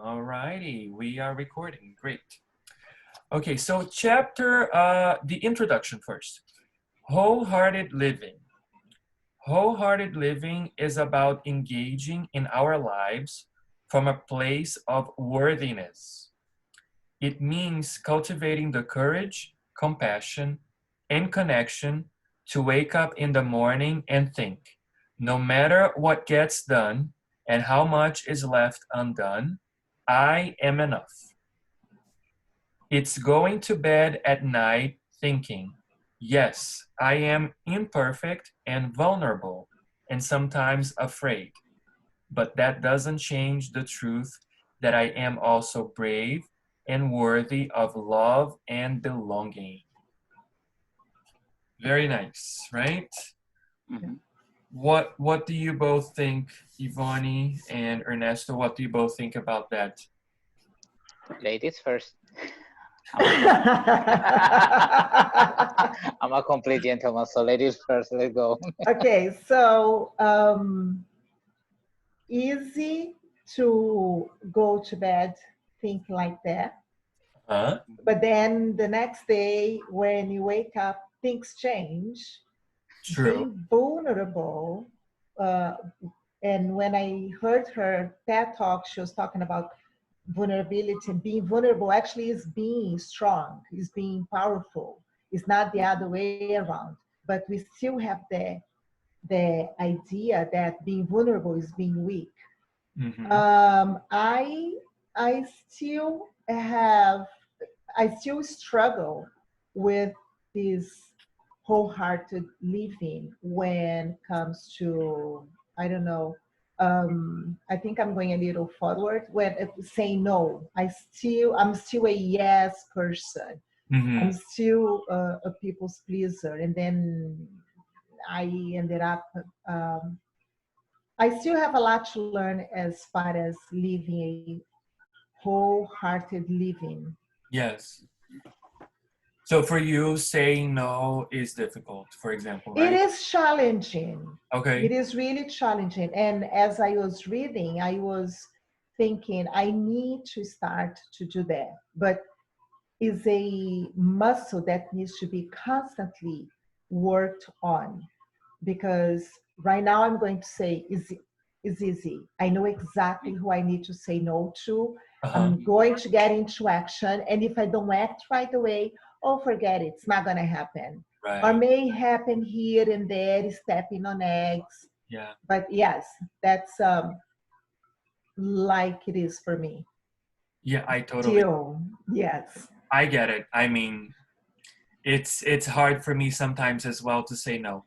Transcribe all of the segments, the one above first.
All righty, we are recording. Great. Okay, so the introduction first. Wholehearted living. Wholehearted living is about engaging in our lives from a place of worthiness. It means cultivating the courage, compassion, and connection to wake up in the morning and think, no matter what gets done and how much is left undone, I am enough. It's going to bed at night thinking, yes, I am imperfect and vulnerable and sometimes afraid, but that doesn't change the truth that I am also brave and worthy of love and belonging. Very nice, right? Mhm. What do you both think, Ivani and Ernesto? What do you both think about that? Ladies first. I'm a complete gentleman, so ladies first. Let's go. Okay, so easy to go to bed think like that, Huh? but then the next day when you wake up, things change. True. Being vulnerable, uh, and when I heard her TED talk, she was talking about vulnerability, and being vulnerable actually is being strong, is being powerful. It's not the other way around. But we still have the idea that being vulnerable is being weak. Mm-hmm. I still have I still struggle with this wholehearted living when it comes to, I don't know, I think I'm going a little forward when saying no. I'm still a yes person. Mm-hmm. I'm still a people's pleaser, and then I ended up. Um, I still have a lot to learn as far as living a wholehearted living. Yes. So for you, saying no is difficult, for example, It right? is challenging. It Okay. is really challenging. And as I was reading, I was thinking, I need to start to do that. But it's a muscle that needs to be constantly worked on, because right now I'm going to say is easy. I know exactly who I need to say no to. Uh-huh. I'm going to get into action. And if I don't act right away, oh, forget it. It's not going to happen. Or Right. may happen here and there, stepping on eggs. Yeah. But yes, that's like it is for me. Yeah, I totally, Still, yes. I get it. I mean, it's hard for me sometimes as well to say no.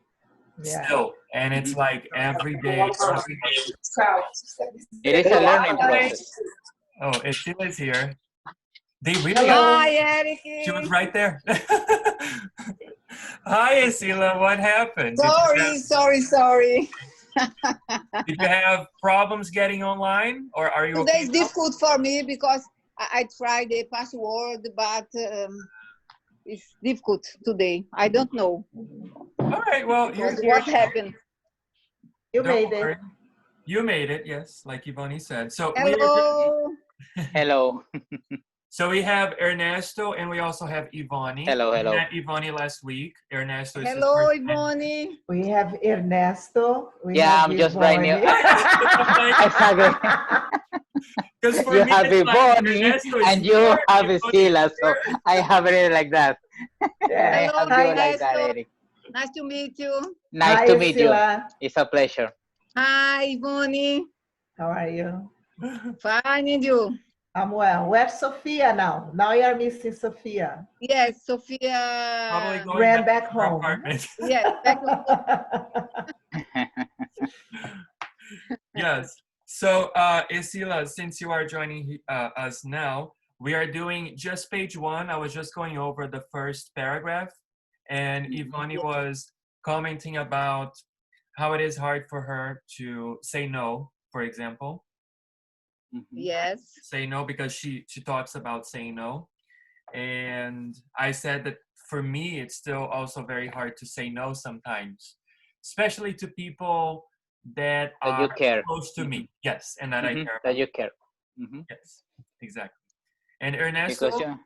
Yeah. Still. And it's Mhm. like every day. It is a learning process. Oh, Estela's here. They really are. Hello. Hi, She was Eric. right there. Hi, Estela. What happened? Sorry. Did you have problems getting online, or are you Today okay is now? difficult for me because I tried the password, but it's difficult today. I don't know All right. Well, you're because here what now. happened. You Don't made it. worry. You made it. Yes, like Ivani said. So we are. Hello. Hello. So we have Ernesto, and we also have Ivani. Hello, We hello. met Ivani last week. Ernesto is his Hello, first time. Ivoni. We have Ernesto. We Yeah, have I'm just brand new. Ivone. Exactly. Because for You me, have it's like Bonnie Ernesto is and you here, have Ivani is Sila, so here. I have it like that. I Yeah. Hello, have Hi, you like that, Ernesto. Eric. Nice to meet you. Nice to hi, meet you. Sila. It's a pleasure. Hi, Ivoni. How are you? Fine, and you? I'm well. Where's Sophia now? Now you're missing Sophia. Yes, Probably Sophia. going Ran back back to her home. apartment. Yes, back home. Yes. So, Isila, since you are joining us now, we are doing just page 1. I was just going over the first paragraph, and Ivani was commenting about how it is hard for her to say no, for example. Mhm. Yes. Say no because she talks about saying no. And I said that for me, it's still also very hard to say no sometimes, especially to people that That you are care. close to Mhm. me. Yes, and that I care That about. you care. Yes, exactly. And Ernesto? Because you,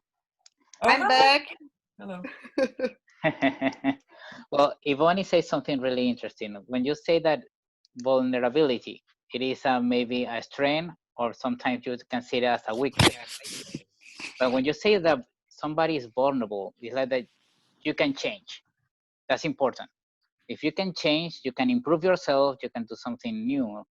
Oh, I'm hi. back. Hello. well, Ivoni says something really interesting. When you say that vulnerability, it is maybe a strength, or sometimes you consider it as a weakness. But when you say that somebody is vulnerable, it's like that you can change. That's important. If you can change, you can improve yourself, you can do something new.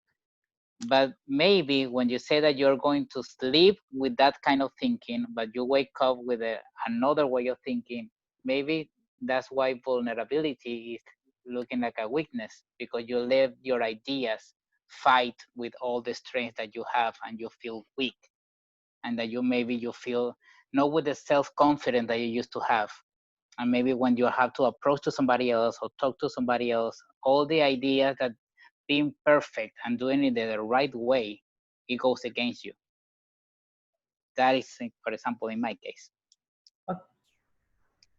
But maybe when you say that you're going to sleep with that kind of thinking, but you wake up with another way of thinking, maybe that's why vulnerability is looking like a weakness, because you let your ideas fight with all the strength that you have, and you feel weak, and that you feel not with the self-confidence that you used to have. And maybe when you have to approach to somebody else or talk to somebody else, all the ideas that being perfect and doing it the right way, it goes against you. That is, for example, in my case.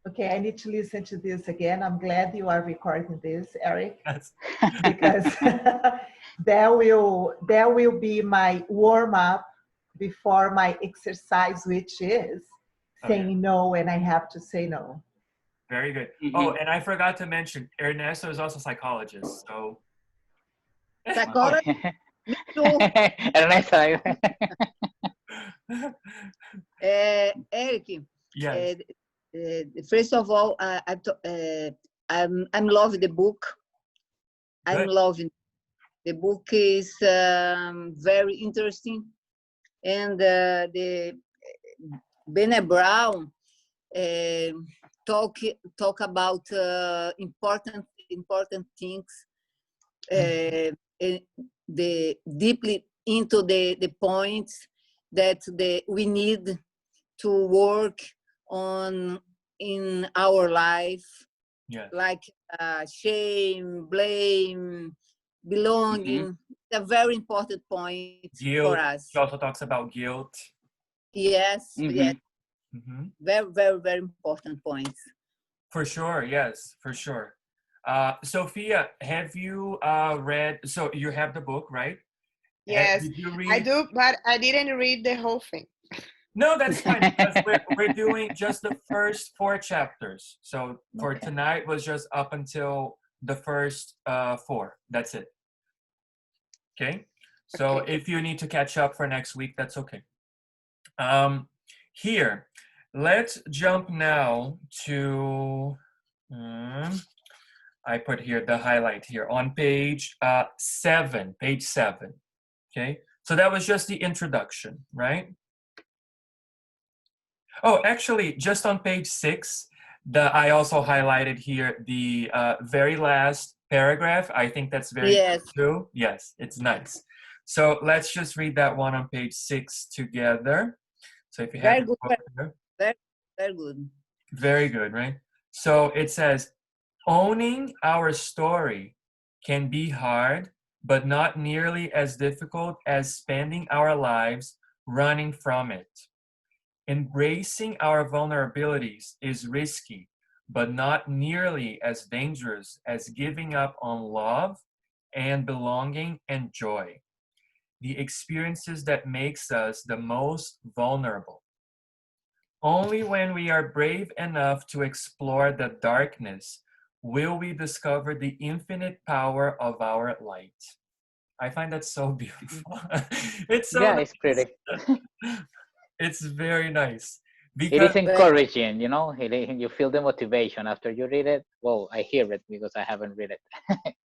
Okay, I need to listen to this again. I'm glad you are recording this, Eric, Yes. because that will be my warm up before my exercise, which is saying no when I have to say no. Very good. Oh, and I forgot to mention, Ernesto is also a psychologist. So. Psychology, me too. Ernesto. Eric, Yes. first of all, I'm loving the book. I'm Good. loving the book. Is very interesting, and the Brené Brown talk about important things, the deeply into the points that we need to work on in our life, Yes. like shame, blame, belonging. A very important point Guilt. for us. She also talks about guilt. Yes, yes, very, very, very important points. For sure. Yes, for sure. Sophia, have you read? So you have the book, right? Yes, Did you I read? do, but I didn't read the whole thing. No, that's fine, because we're doing just the first 4 chapters. So for tonight was just up until the first 4. That's it. Okay. So Okay. if you need to catch up for next week, that's okay. Here, let's jump now to. I put here the highlight here on page 7. Page 7. Okay. So that was just the introduction, right? Oh, actually, just on page 6, I also highlighted here the very last paragraph. I think that's very Yes, good too. Yes, it's nice. So let's just read that one on page 6 together. So if you have very your good, book there. very, very good. Very good, right? So it says, owning our story can be hard, but not nearly as difficult as spending our lives running from it. Embracing our vulnerabilities is risky, but not nearly as dangerous as giving up on love and belonging and joy, the experiences that makes us the most vulnerable. Only when we are brave enough to explore the darkness will we discover the infinite power of our light. I find that so beautiful. It's so Yeah, it's pretty. nice. It's very nice. It Because is encouraging, you know. You feel the motivation after you read it. Well, I hear it because I haven't read it.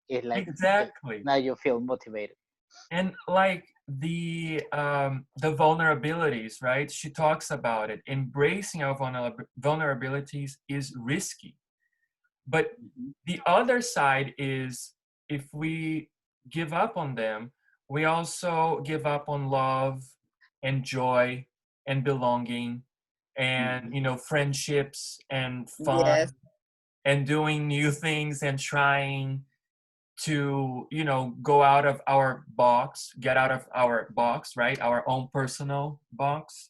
It's like exactly. now you feel motivated. And like the vulnerabilities, right? She talks about it. Embracing our vulnerabilities is risky. But the other side is if we give up on them, we also give up on love and joy and belonging and friendships and fun Yes, and doing new things and trying to go out of our box, get out of our box, right? Our own personal box.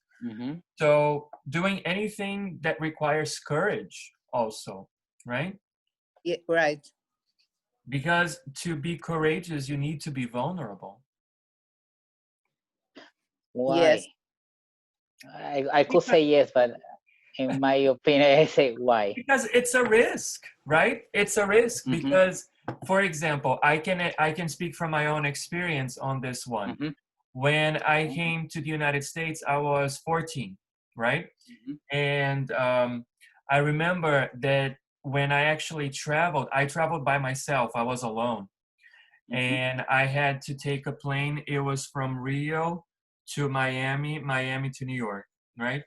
So doing anything that requires courage also, right? yeah, right. Because to be courageous, you need to be vulnerable. Why? Yes. I could say yes, but in my opinion, I say why. Because it's a risk, right? It's a risk Mm-hmm. because, for example, I can speak from my own experience on this one. Mm-hmm. When I came to the United States, I was 14, right? Mm-hmm. And I remember that when I actually traveled, I traveled by myself. I was alone. Mm-hmm. And I had to take a plane. It was from Rio to Miami, Miami to New York, right?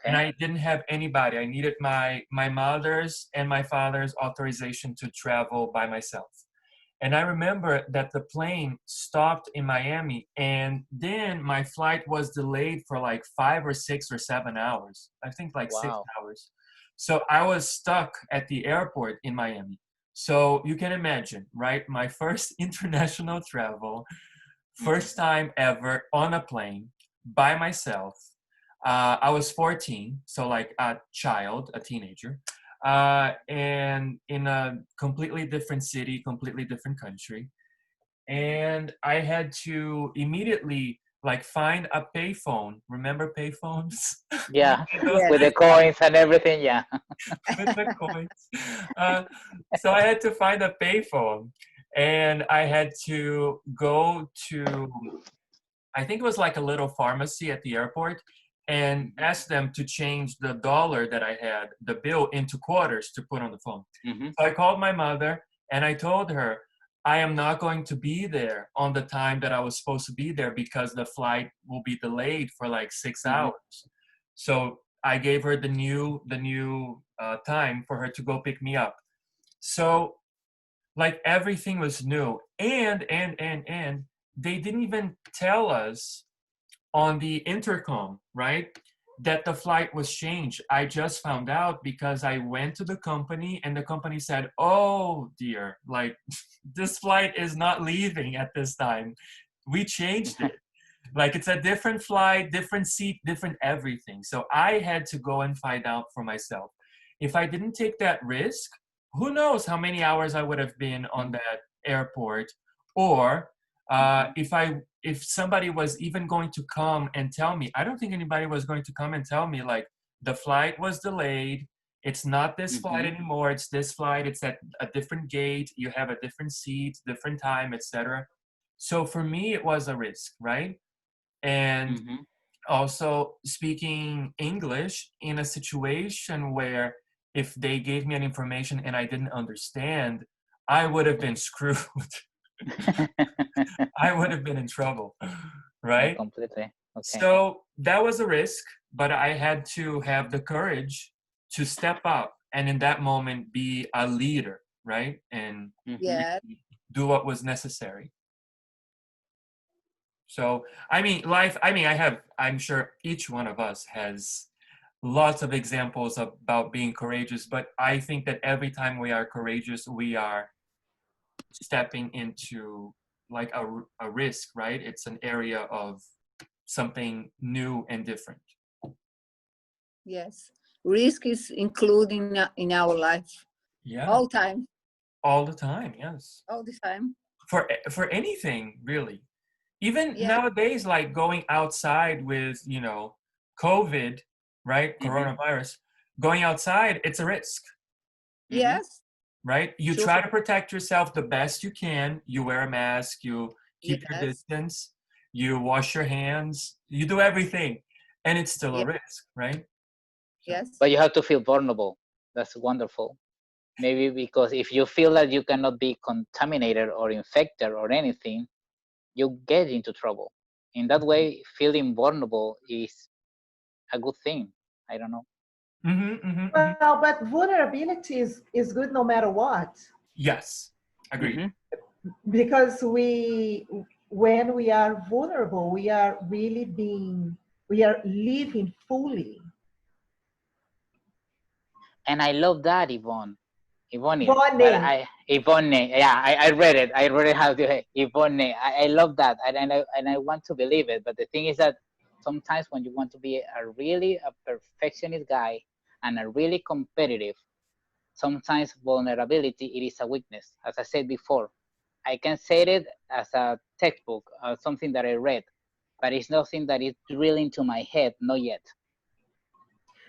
And Okay. I didn't have anybody. I needed my mother's and my father's authorization to travel by myself. And I remember that the plane stopped in Miami, and then my flight was delayed for like 5 or 6 or 7 hours. I think like six Wow. hours. So I was stuck at the airport in Miami. So you can imagine, right? My first international travel, first time ever on a plane by myself. I was 14, so like a child, a teenager, and in a completely different city, completely different country. And I had to immediately like find a payphone. Remember payphones? Yeah, Those with the Yes. coins and everything. Yeah. with the coins. Uh, so I had to find a payphone, and I had to go to, I think it was like a little pharmacy at the airport, and ask them to change the dollar that I had, the bill, into quarters to put on the phone. Mm-hmm. So I called my mother and I told her, I am not going to be there on the time that I was supposed to be there because the flight will be delayed for like 6 Mm-hmm. hours. So I gave her the new time for her to go pick me up. So like everything was new, and they didn't even tell us on the intercom, right, that the flight was changed. I just found out because I went to the company and the company said, oh dear, like this flight is not leaving at this time. We changed it. Like it's a different flight, different seat, different everything. So I had to go and find out for myself. If I didn't take that risk, who knows how many hours I would have been on that airport, or if somebody was even going to come and tell me. I don't think anybody was going to come and tell me like the flight was delayed, it's not this flight Mm-hmm. anymore, it's this flight, it's at a different gate, you have a different seat, different time, etc. So for me it was a risk, right? And Mm-hmm. also speaking English in a situation where if they gave me an information and I didn't understand, I would have been screwed. I would have been in trouble, Yeah, right? completely. Okay. So that was a risk, but I had to have the courage to step up and in that moment be a leader, right? And Mm-hmm. Yes. do what was necessary. So, I mean, life, I mean, I'm sure each one of us has lots of examples about being courageous, but I think that every time we are courageous, we are stepping into like a risk, right? It's an area of something new and different. Yes. Risk is including in our life Yeah, all time, all the time, yes. all the time. For anything, really. Even Yeah. nowadays, like going outside with, COVID, right? Mm-hmm. Coronavirus, going outside, it's a risk, Mm-hmm. Yes. right? You Sure. try to protect yourself the best you can. You wear a mask, you keep your Yes. distance, you wash your hands, you do everything, and it's still a Yes. risk, right? So, Yes. But you have to feel vulnerable. That's wonderful. Maybe because if you feel that you cannot be contaminated or infected or anything, you get into trouble. In that way, feeling vulnerable is a good thing. I don't know. Well, but vulnerability is good no matter what, yes, agreed. Mm-hmm. because when we are vulnerable, we are we are living fully. And I love that, Yvonne. Yvonne, but Bonnie, Yvonne, yeah, I read it. I read it how to Yvonne. I love that, and I want to believe it. But the thing is that sometimes when you want to be a perfectionist guy and a really competitive, sometimes vulnerability it is a weakness. As I said before, I can say it as a textbook, something that I read. but it's nothing that is drilled into my head, not yet.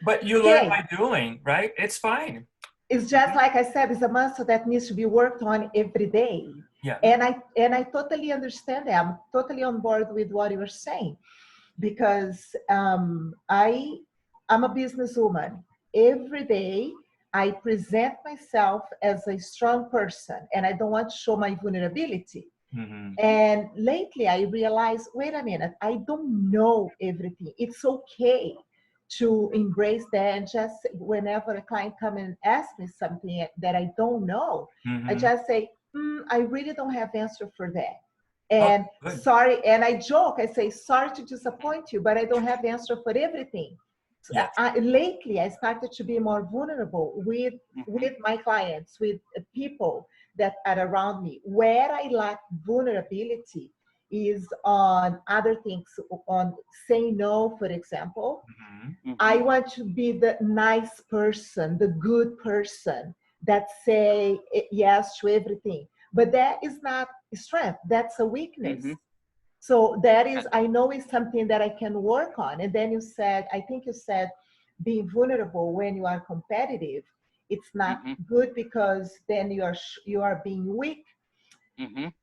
But you learn Okay. by doing, right? It's fine. It's just like I said, it's a muscle that needs to be worked on every day. Yeah. And I totally understand that. I'm totally on board with what you were saying, because I'm a businesswoman. Every day I present myself as a strong person, and I don't want to show my vulnerability. Mm-hmm. And lately I realized, wait a minute, I don't know everything. It's okay to embrace that. And just whenever a client come and ask me something that I don't know, I just say, I really don't have answer for that. And sorry, and I joke, I say, sorry to disappoint you, but I don't have answer for everything. Yes. Lately, I started to be more vulnerable with my clients, with people that are around me. Where I lack vulnerability is on other things, on saying no, for example. I want to be the nice person, the good person that say yes to everything. But that is not strength, that's a weakness. So that is, I know, is something that I can work on. And then you said, I think you said, being vulnerable when you are competitive, it's not good because then you are being weak.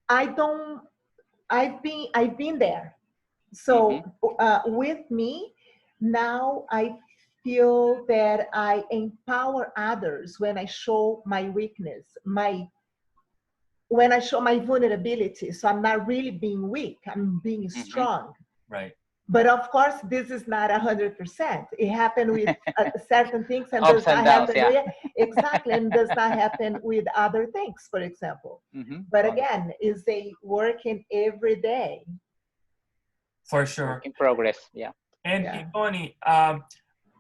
I've been there. So with me, now I feel that I empower others when I show my weakness, when I show my vulnerability. So I'm not really being weak, I'm being strong. Right. But of course, this is not 100%. It happened with certain things and Ups does not and downs, happen with, exactly, and does not happen with other things, for example. But again, is a working every day. For sure. Work in progress, yeah. And Yeah. Ivani,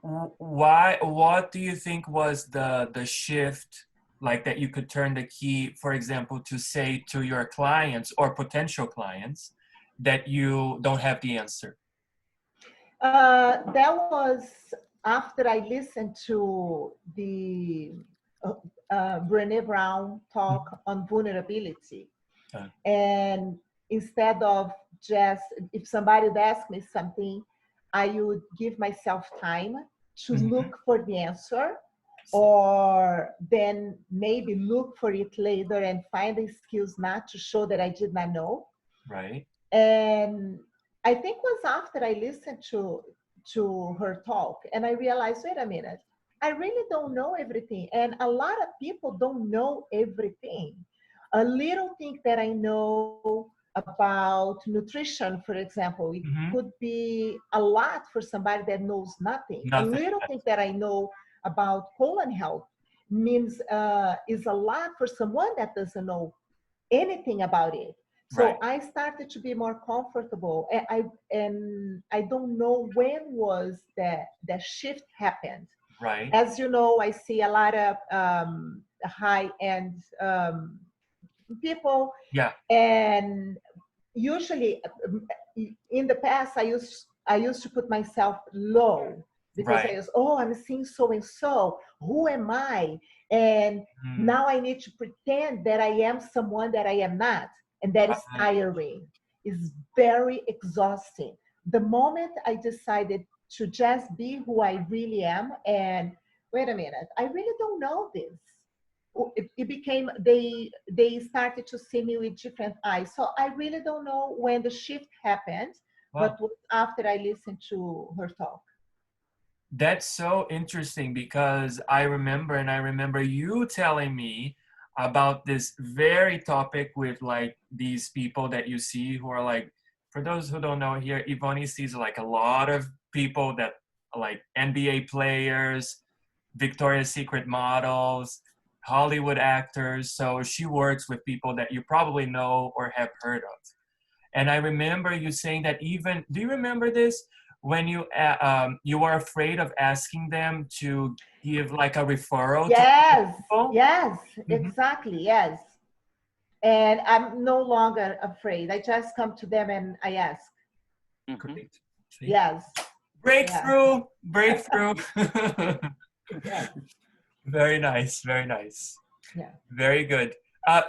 what do you think was the shift, like that you could turn the key, for example, to say to your clients or potential clients that you don't have the answer? That was after I listened to the Brené Brown talk on vulnerability. And instead of just, if somebody would ask me something, I would give myself time to look for the answer, or then maybe look for it later and find the skills not to show that I did not know. Right. And I think it was after I listened to her talk, and I realized, wait a minute, I really don't know everything. And a lot of people don't know everything. A little thing that I know about nutrition, for example, it could be a lot for somebody that knows nothing. A little thing that I know about colon health means is a lot for someone that doesn't know anything about it. So I started to be more comfortable, and I don't know when was that shift happened. Right. As you know, I see a lot of high-end people. Yeah. And usually, in the past, I used to put myself low because I was, I'm seeing so and so. Who am I? And now I need to pretend that I am someone that I am not. And that is tiring. It's very exhausting. The moment I decided to just be who I really am, and wait a minute, I really don't know this. It became, they started to see me with different eyes. So I really don't know when the shift happened, but after I listened to her talk. That's so interesting, because I remember you telling me about this very topic with like these people that you see who are like, for those who don't know here, Ivani sees like a lot of people that are like NBA players, Victoria's Secret models, Hollywood actors. So she works with people that you probably know or have heard of. And I remember you saying that even, do you remember this? When you were afraid of asking them to give like a referral. Yes, yes, exactly, yes. And I'm no longer afraid. I just come to them and I ask. Great. See? Yes. Breakthrough, breakthrough. Yes. Very nice, very nice. Yeah. Very good.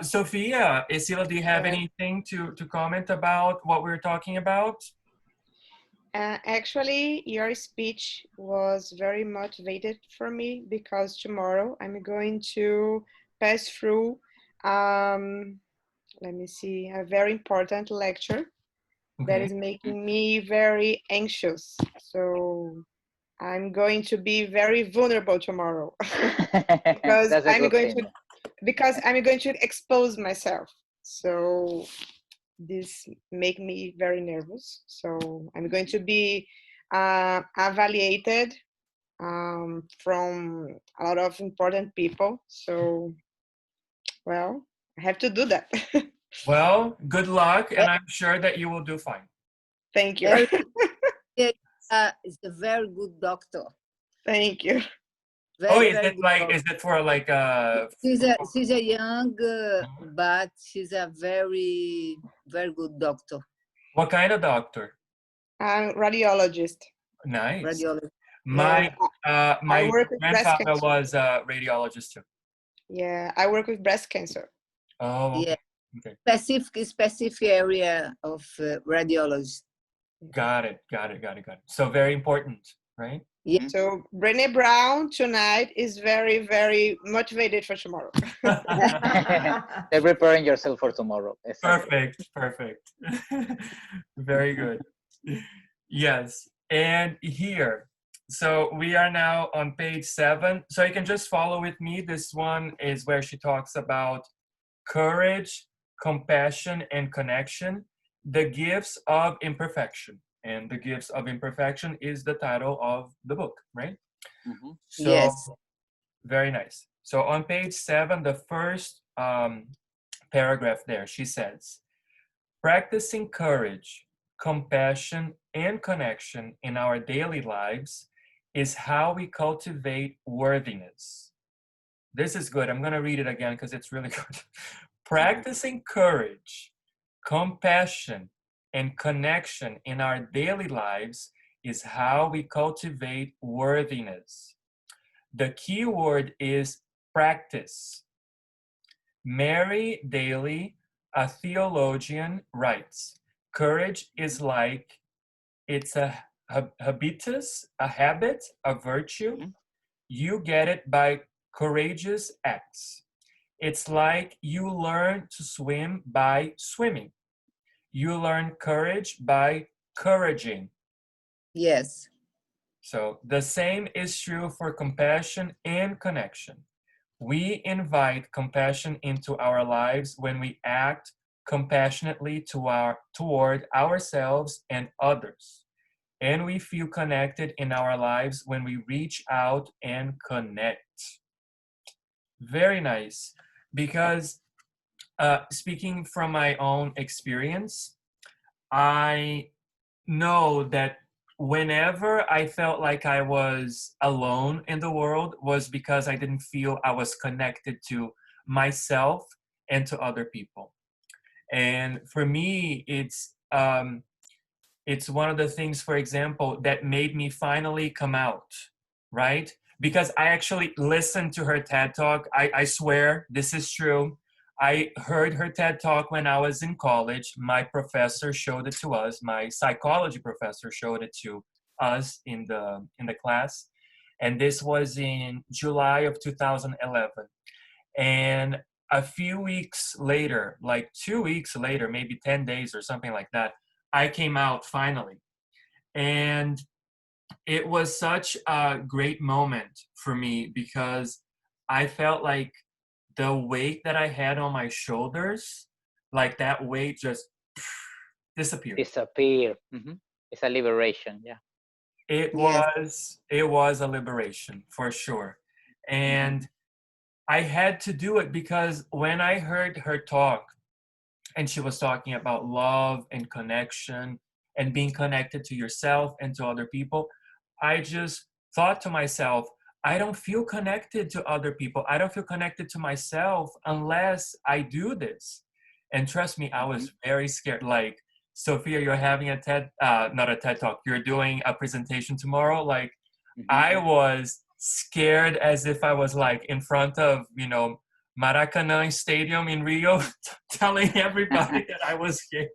Sophia, Isila, do you have anything to comment about what we're talking about? Actually, your speech was very motivated for me because tomorrow I'm going to pass through, let me see, a very important lecture that Okay. is making me very anxious. So I'm going to be very vulnerable tomorrow because That's a I'm good going thing. to expose myself. So this make me very nervous. So I'm going to be evaluated from a lot of important people. So, well, I have to do that. Well, good luck, and I'm sure that you will do fine. Thank you. Very, is a very good doctor. Thank you. Oh, Very, is very it good like, doctor. is it for like She's a young, but she's a very, very good doctor, what kind of doctor? I'm radiologist. Nice. radiologist. My I my work with breast grandfather cancer. was a radiologist too. Yeah, I work with breast cancer. Oh, okay. Yeah. Okay. Specific area of radiology. Got it. So very important, right? Yeah. So Brené Brown tonight is very, very motivated for tomorrow. They're preparing yourself for tomorrow. Exactly. Perfect. Very good. Yes. And here, so we are now on page 7. So you can just follow with me. This one is where she talks about courage, compassion, and connection, the gifts of imperfection. And the gifts of imperfection is the title of the book, right? Mhm. So, Yes. very nice. So on page 7, the first paragraph there, she says, practicing courage, compassion, and connection in our daily lives is how we cultivate worthiness. This is good. I'm going to read it again because it's really good. Practicing courage, compassion, and connection in our daily lives is how we cultivate worthiness. The key word is practice. Mary Daly, a theologian, writes, courage is like it's a habitus, a habit, a virtue. Mhm. You get it by courageous acts. It's like you learn to swim by swimming. You learn courage by couraging. Yes. So the same is true for compassion and connection. We invite compassion into our lives when we act compassionately toward ourselves and others. And we feel connected in our lives when we reach out and connect. Very nice. Because speaking from my own experience, I know that whenever I felt like I was alone in the world was because I didn't feel I was connected to myself and to other people. And for me, it's one of the things, for example, that made me finally come out, right? Because I actually listened to her TED Talk. I swear this is true. I heard her TED Talk when I was in college. My professor showed it to us. My psychology professor showed it to us in the class. And this was in July of 2011. And a few weeks later, like 2 weeks later, maybe 10 days or something like that, I came out finally. And it was such a great moment for me because I felt like the weight that I had on my shoulders, like that weight just disappeared. Disappear. It's a liberation. Yeah. It Yes. was a liberation for sure. And I had to do it because when I heard her talk, and she was talking about love and connection and being connected to yourself and to other people, I just thought to myself, I don't feel connected to other people. I don't feel connected to myself unless I do this. And trust me, I was very scared. Like, Sophia, you're having a not a TED Talk, you're doing a presentation tomorrow. Like, I was scared as if I was like in front of, Maracanã Stadium in Rio, telling everybody that I was gay.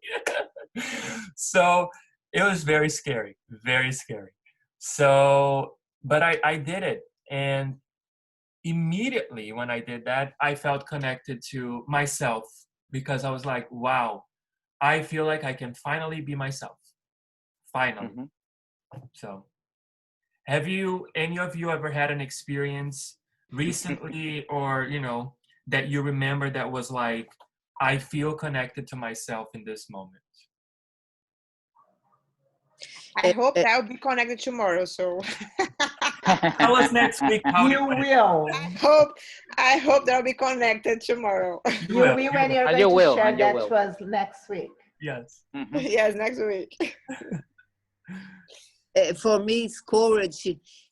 So It was very scary, very scary. So, but I did it. And immediately when I did that, I felt connected to myself because I was like, wow, I feel like I can finally be myself. Finally. Mhm. So, have you, any of you ever had an experience recently or, that you remember that was like, I feel connected to myself in this moment? I hope that will be connected tomorrow. So Tell us next week how You it went. will. I hope that'll be connected tomorrow. You will when you're And going you to will, share and you that will. to us next week. Yes. Mhm. Yes, next week. For me, it's courage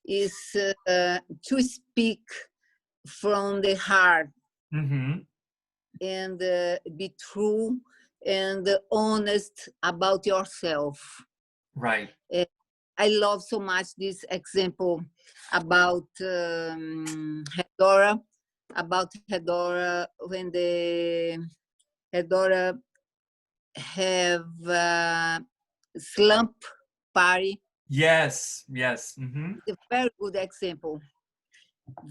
is to speak from the heart Mm-hmm. and be true and honest about yourself. Right. I love so much this example about Hedora, when the Hedora have slump party. Yes. Yes. Mm-hmm. It's a very good example.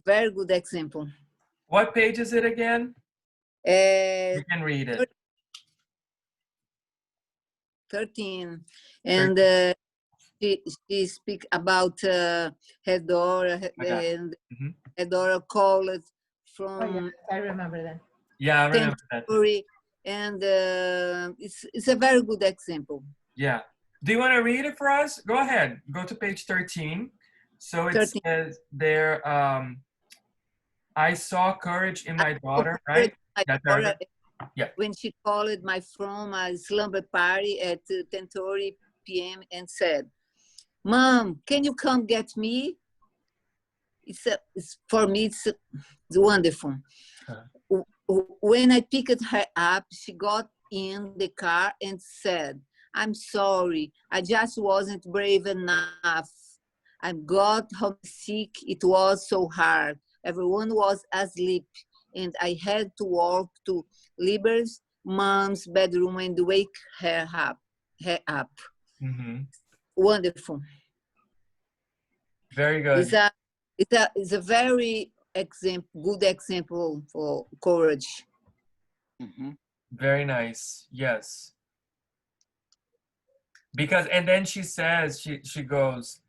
Very good example. What page is it again? Uh, You can read it. 13, and she speak about Hedora, I got it. and Mhm. Hedora called Oh, from yes, I remember that. Yeah, I remember that. story, and it's a very good example. Yeah. Do you want to read it for us? Go ahead. Go to page 13. So it 13. says there, I saw courage in my daughter, My right? That paragraph? daughter, Yeah. when she called my from a slumber party at 10:30 p.m. and said, "Mom, can you come get me?" For me, it's wonderful. When I picked her up, she got in the car and said, "I'm sorry, I just wasn't brave enough. I got homesick, it was so hard. Everyone was asleep, and I had to walk to Liber's mom's bedroom and wake her up. Mm-hmm. Wonderful. Very good. It's a very good example for courage. Mhm. Very nice. Yes. Because, and then she says, she goes,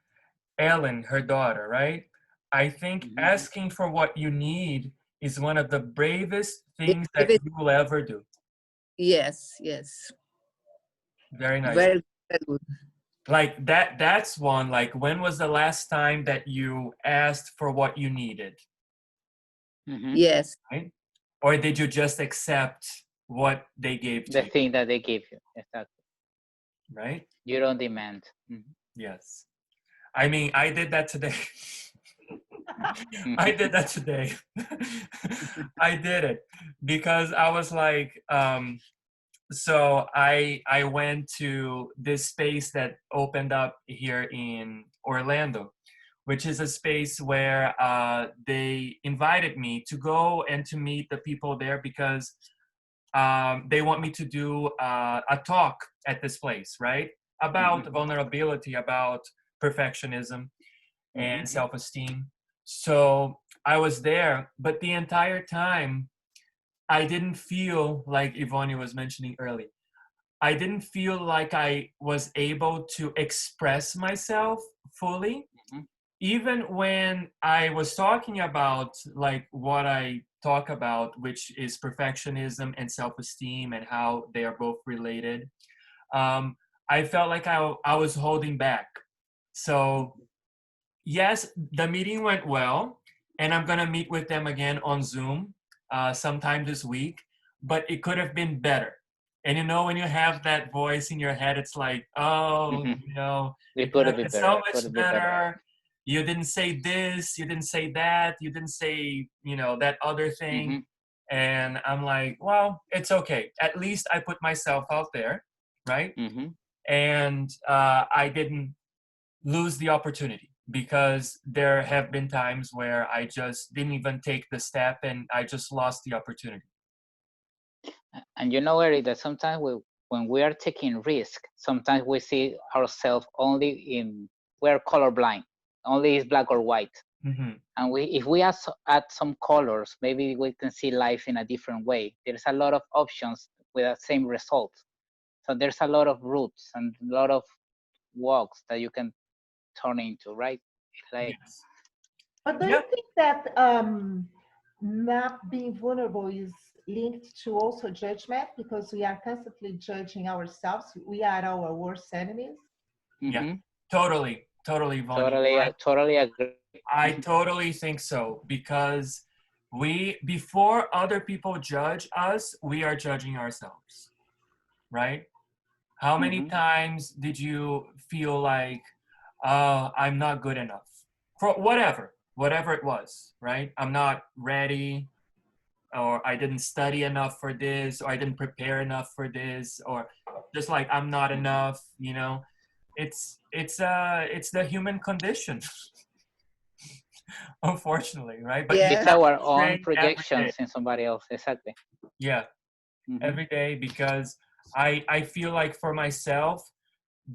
Ellen, her daughter, right? I think Mhm. asking for what you need is one of the bravest things that you will ever do. Yes. Very nice. Very good. Like that's one, like when was the last time that you asked for what you needed? Mhm. Yes. Right? Or did you just accept what they gave to The you? thing that they give you. Exactly. Right? You don't demand. Mhm. Yes. I mean, I did that today. I did that today. I did it because I was like, so I went to this space that opened up here in Orlando, which is a space where they invited me to go and to meet the people there because they want me to do a talk at this place, right? About vulnerability, about perfectionism and self-esteem. So I was there, but the entire time I didn't feel like Yvonne was mentioning earlier. I didn't feel like I was able to express myself fully. Mhm. Even when I was talking about like what I talk about, which is perfectionism and self-esteem and how they are both related, I felt like I was holding back. So yes, the meeting went well, and I'm gonna meet with them again on Zoom sometime this week. But it could have been better. And when you have that voice in your head, it's like, oh, It it could could have be been better. so It much could be better. better. You didn't say this, you didn't say that, you didn't say, that other thing. Mhm. And I'm like, well, it's okay. At least I put myself out there, right? Mhm. And I didn't lose the opportunity because there have been times where I just didn't even take the step and I just lost the opportunity. And Eric, that sometimes when we are taking risk, sometimes we see ourselves only in, we're colorblind, only is black or white. Mm-hmm. And if we add some colors, maybe we can see life in a different way. There's a lot of options with the same result. So there's a lot of routes and a lot of walks that you can turn into, right? It's like, Yes. But do Yeah. you think that not being vulnerable is linked to also judgment, because we are constantly judging ourselves? We are our worst enemies. Yeah. Totally, Vonnie. totally agree. I totally think so, because before other people judge us, we are judging ourselves, right? How many times did you feel like, I'm not good enough for whatever it was, right? I'm not ready, or I didn't study enough for this, or I didn't prepare enough for this, or just like I'm not enough, you know? It's the human condition. Unfortunately, right? But It's Yeah. our own train every day. projections in somebody else, exactly. Yeah, every day, because I feel like for myself,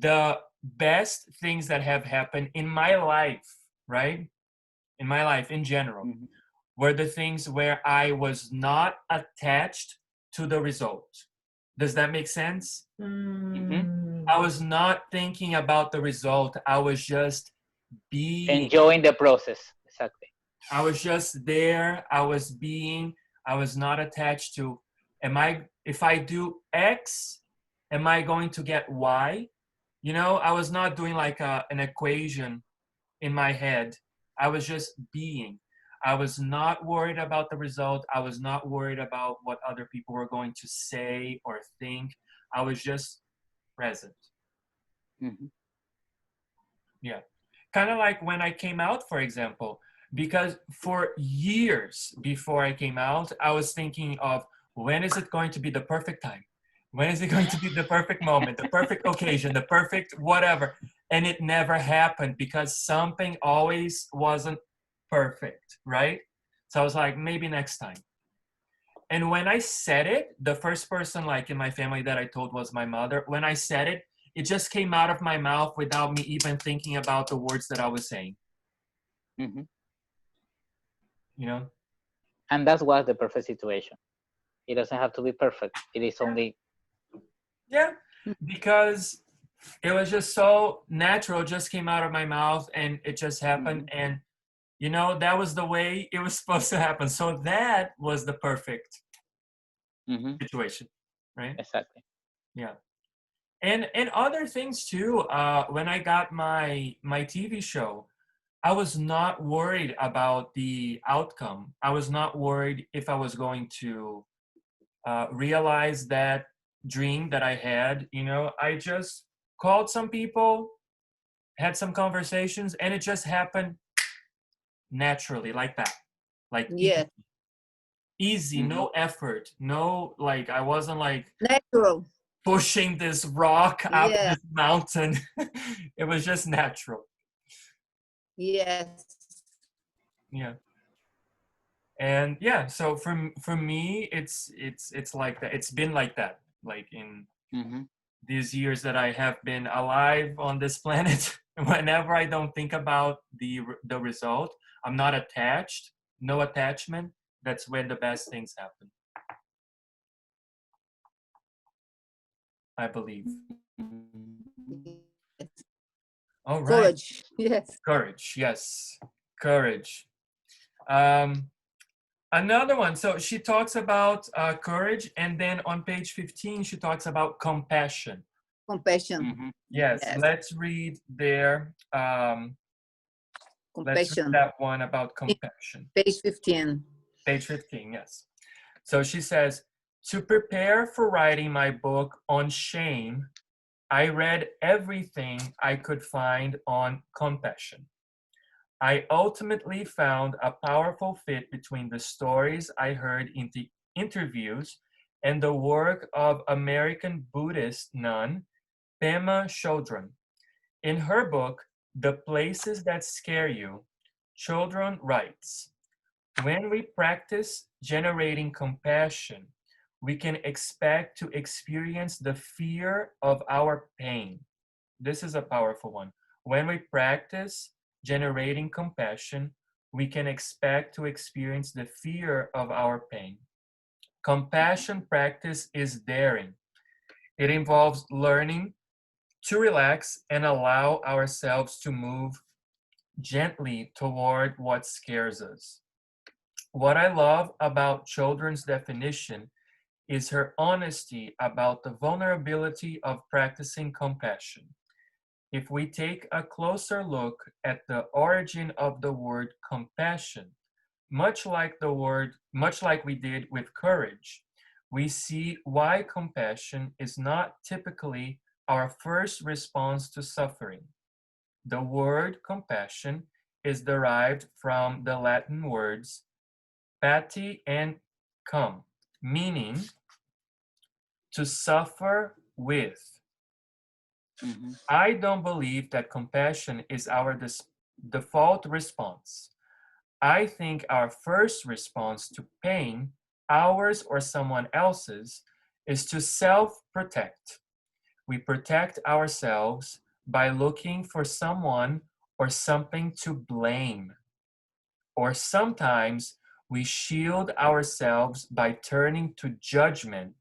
the best things that have happened in my life, right? In my life in general, were the things where I was not attached to the result. Does that make sense? I was not thinking about the result. I was just being. Enjoying the process, exactly. I was just there. I was being. I was not attached to, if I do X, am I going to get Y? You know, I was not doing like an equation in my head. I was just being. I was not worried about the result. I was not worried about what other people were going to say or think. I was just present. Yeah. Kind of like when I came out, for example, because for years before I came out, I was thinking of, when is it going to be the perfect time? When is it going to be the perfect moment, the perfect occasion, the perfect whatever? And it never happened because something always wasn't perfect, right? So I was like, maybe next time. And when I said it, the first person like in my family that I told was my mother. When I said it, it just came out of my mouth without me even thinking about the words that I was saying. You know? And that's what's the perfect situation. It doesn't have to be perfect. It is only. Yeah, because it was just so natural, it just came out of my mouth and it just happened. And, you know, that was the way it was supposed to happen. So that was the perfect situation, right? Exactly. Yeah. And other things too. When I got my TV show, I was not worried about the outcome. I was not worried if I was going to realize that dream that I had. You know, I just called some people, had some conversations, and it just happened naturally, like that. Like Yeah. easy, no effort, no, like I wasn't like Natural. pushing this rock up Yeah. this mountain. It was just natural. Yes. Yeah. And yeah, so for me, it's like that. It's been like that, like in these years that I have been alive on this planet. Whenever I don't think about the result, I'm not attached, no attachment. That's when the best things happen, I believe. All right. Courage. Yes. Courage. Yes. Courage. Another one. So she talks about courage, and then on page 15, she talks about compassion. Compassion. Yes. Yes. Let's read there. Let's read Compassion. that one about compassion. Page 15. Page 15, yes. So she says, to prepare for writing my book on shame, I read everything I could find on compassion. I ultimately found a powerful fit between the stories I heard in the interviews and the work of American Buddhist nun Pema Chodron. In her book, The Places That Scare You, Chodron writes, when we practice generating compassion, we can expect to experience the fear of our pain. This is a powerful one. When we practice generating compassion, we can expect to experience the fear of our pain. Compassion practice is daring. It involves learning to relax and allow ourselves to move gently toward what scares us. What I love about children's definition is her honesty about the vulnerability of practicing compassion. If we take a closer look at the origin of the word compassion, much like we did with courage, we see why compassion is not typically our first response to suffering. The word compassion is derived from the Latin words pati and cum, meaning to suffer with. I don't believe that compassion is our default response. I think our first response to pain, ours or someone else's, is to self-protect. We protect ourselves by looking for someone or something to blame. Or sometimes we shield ourselves by turning to judgment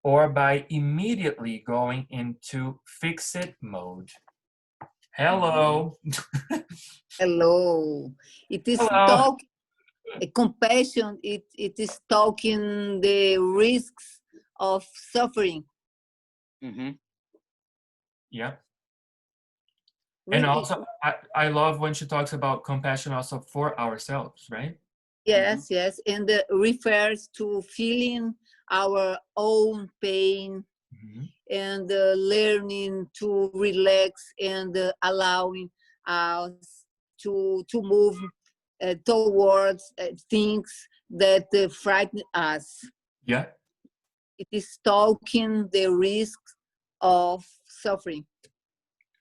or by immediately going into fix-it mode. Hello. Hello. It is Hello. compassion. It is talking the risks of suffering. Yeah. And also, I love when she talks about compassion also for ourselves, right? Yes, yes. And refers to feeling our own pain and learning to relax and allowing us to move towards things that frighten us. Yeah. It is talking the risk of suffering.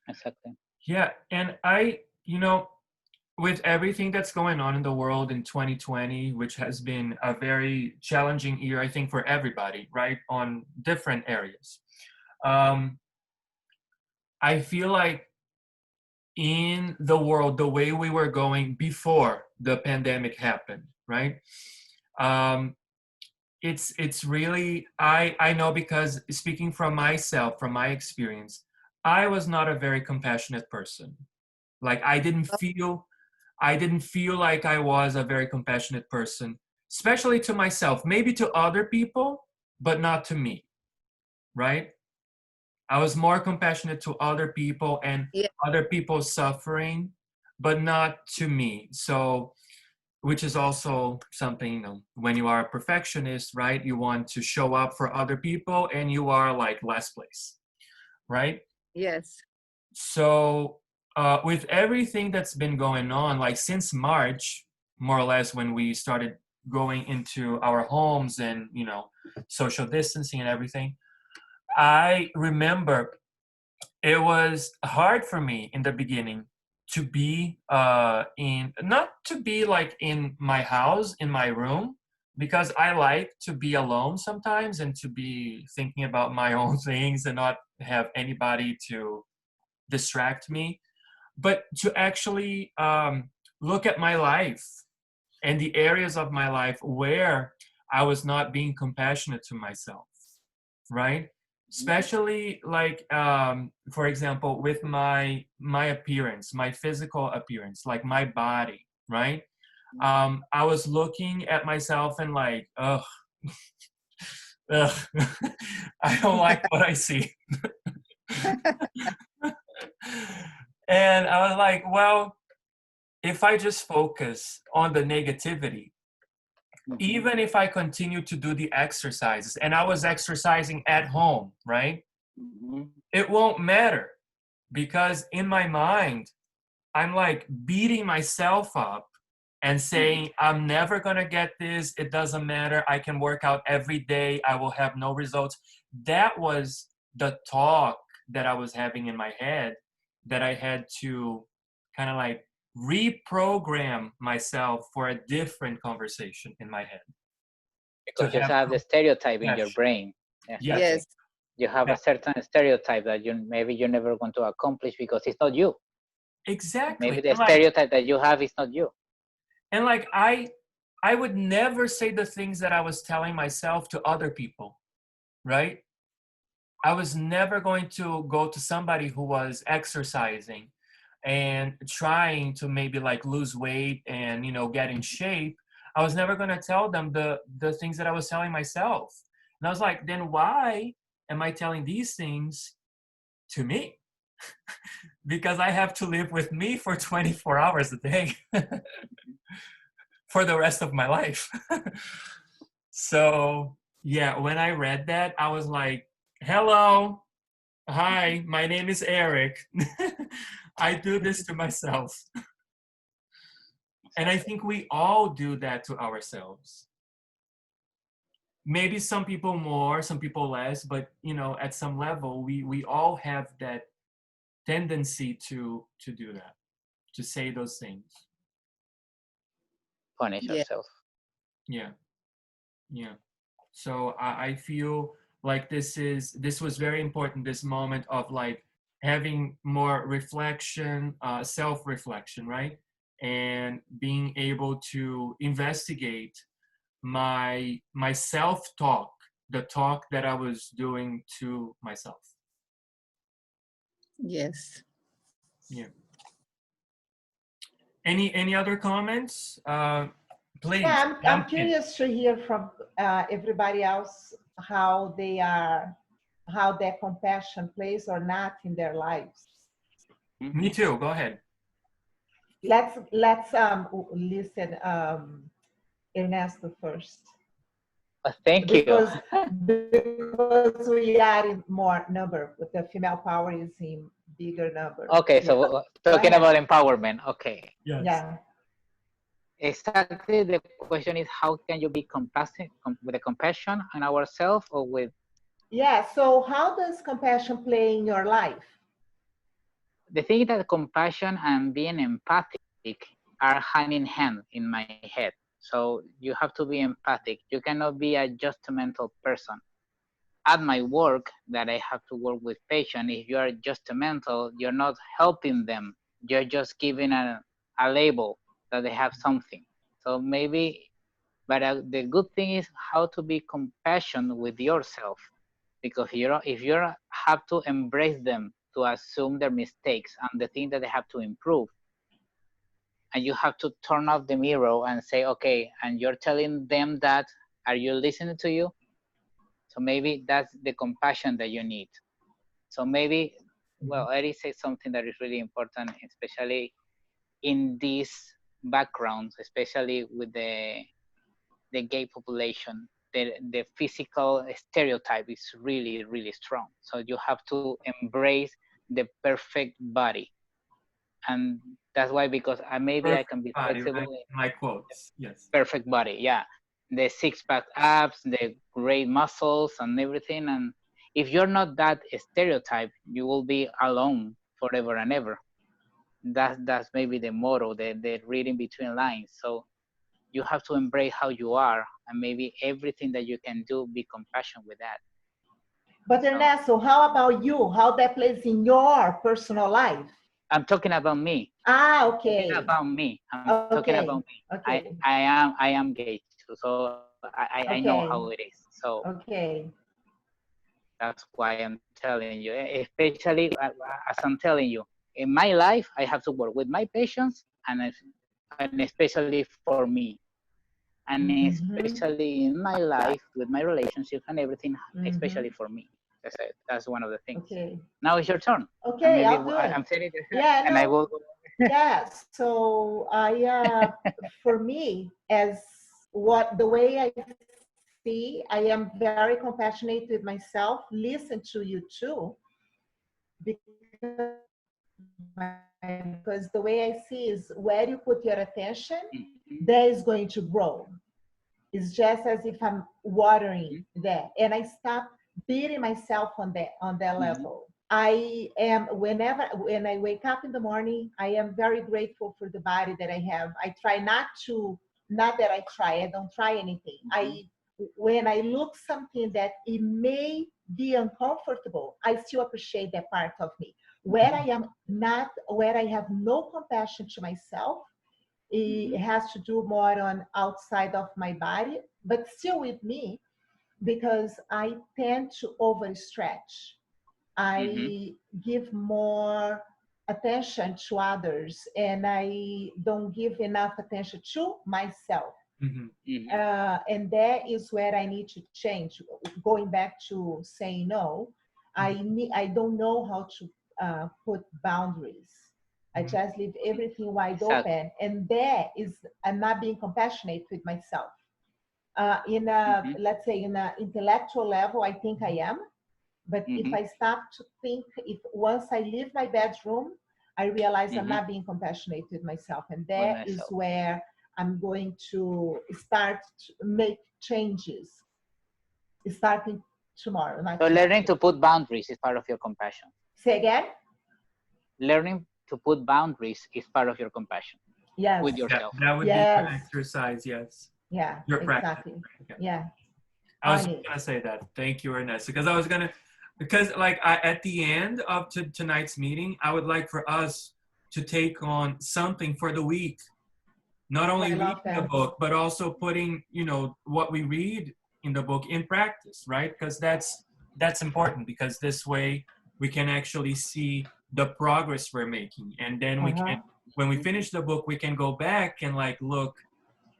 Exactly. Yeah, and with everything that's going on in the world in 2020, which has been a very challenging year, I think, for everybody, right, on different areas. I feel like in the world, the way we were going before the pandemic happened, right? It's really, I know, because speaking from myself, from my experience, I was not a very compassionate person. Like I didn't feel like I was a very compassionate person, especially to myself, maybe to other people, but not to me, right? I was more compassionate to other people and other people's suffering, but not to me. So, which is also something, when you are a perfectionist, right? You want to show up for other people and you are like last place, right? Yes. So with everything that's been going on, like since March, more or less, when we started going into our homes and, social distancing and everything, I remember it was hard for me in the beginning to be not to be like in my house, in my room, because I like to be alone sometimes and to be thinking about my own things and not have anybody to distract me, but to actually look at my life and the areas of my life where I was not being compassionate to myself, right? Especially like, for example, with my appearance, my physical appearance, like my body, right? I was looking at myself and like, ugh, ugh, I don't like what I see. And I was like, well, if I just focus on the negativity, even if I continue to do the exercises, and I was exercising at home, right? It won't matter, because in my mind, I'm like beating myself up and saying, I'm never going to get this. It doesn't matter. I can work out every day. I will have no results. That was the talk that I was having in my head, that I had to kind of like reprogram myself for a different conversation in my head. Because you have have the stereotype in your compassion. brain. Yeah. Yes. Yes. You have a certain stereotype that maybe you're never going to accomplish because it's not you. Exactly. Maybe the And like, stereotype that you have is not you. and like I would never say the things that I was telling myself to other people, right? I was never going to go to somebody who was exercising and trying to maybe like lose weight and, you know, get in shape. I was never going to tell them the things that I was telling myself. And I was like, then why am I telling these things to me? Because I have to live with me for 24 hours a day for the rest of my life. So, yeah, when I read that, I was like, hello, hi, my name is Eric. I do this to myself. And I think we all do that to ourselves. Maybe some people more, some people less, but you know, at some level, we all have that tendency to do that, to say those things. Punish Yeah. yourself. Yeah, yeah. So I feel like this was very important, this moment of like having more reflection, self-reflection, right? And being able to investigate my self-talk, the talk that I was doing to myself. Yes. Yeah. Any other comments? Please. Yeah, I'm jump in. curious to hear from everybody else how they are, how their compassion plays or not in their lives. Me too. Go ahead. Let's listen Ernesto first. Thank you. Because we are in more number, but the female power is in bigger number. Okay, Yeah. so talking ahead. about empowerment. Okay. Yes. Yeah. Exactly. The question is, how can you be compassionate with the compassion on ourselves or with? Yeah. So how does compassion play in your life? The thing is that compassion and being empathic are hand in hand in my head. So you have to be empathic. You cannot be a judgmental person. At my work, that I have to work with patients, if you are judgmental, you're not helping them. You're just giving a label that they have something. So maybe, but the good thing is how to be compassionate with yourself, because if you have to embrace them, to assume their mistakes and the thing that they have to improve, and you have to turn off the mirror and say, okay, and you're telling them that, are you listening to you? So maybe that's the compassion that you need. So maybe, well, Eric said something that is really important, especially in these backgrounds, especially with the gay population. The physical stereotype is really, really strong. So you have to embrace the perfect body. And that's why, because maybe I can be Body, flexible. right? My quotes. Yes. Perfect body, yeah. The six-pack abs, the great muscles and everything. And if you're not that stereotype, you will be alone forever and ever. That's maybe the motto, the reading between lines. So you have to embrace how you are, and maybe everything that you can do, be compassionate with that. But Ernesto, how about you? How that plays in your personal life? I'm talking about me. Ah, okay. I'm talking about me. I'm talking about me. Okay. I am gay too, so I know how it is. So okay. That's why I'm telling you, especially as I'm telling you, in my life, I have to work with my patients, and especially for me, and especially in my life with my relationships and everything, especially for me. That's one of the things. Okay. Now it's your turn. Okay, maybe I'll do it. I'm saying it, Yeah, and no, I will. Yes. So for me, as the way I see, I am very compassionate with myself. Listen to you too, because the way I see is where you put your attention, there is going to grow. It's just as if I'm watering there, and I stop beating myself on that level. I am, when I wake up in the morning, I am very grateful for the body that I have. I try not that I don't try anything. when I look something that it may be uncomfortable, I still appreciate that part of me. Where I am not, where I have no compassion to myself, it has to do more on outside of my body, but still with me, because I tend to overstretch. I give more attention to others, and I don't give enough attention to myself. And that is where I need to change. Going back to saying no, I don't know how to put boundaries. I just leave everything wide open, and that is I'm not being compassionate with myself. In a let's say in an intellectual level, I think I am, but if I stop to think, if once I leave my bedroom, I realize I'm not being compassionate with myself, and that is where I'm going to start to make changes starting tomorrow. So learning to put boundaries is part of your compassion. Say again? Learning to put boundaries is part of your compassion. Yes. With yourself. That would be your exercise, yes. Yeah, your exactly. Practice. Yeah. I was going to say that. Thank you, Ernest. Because like at the end of tonight's meeting, I would like for us to take on something for the week. Not only reading the book, but also putting, what we read in the book in practice, right? Because that's important, because this way we can actually see the progress we're making. And then we can, when we finish the book, we can go back and like, look,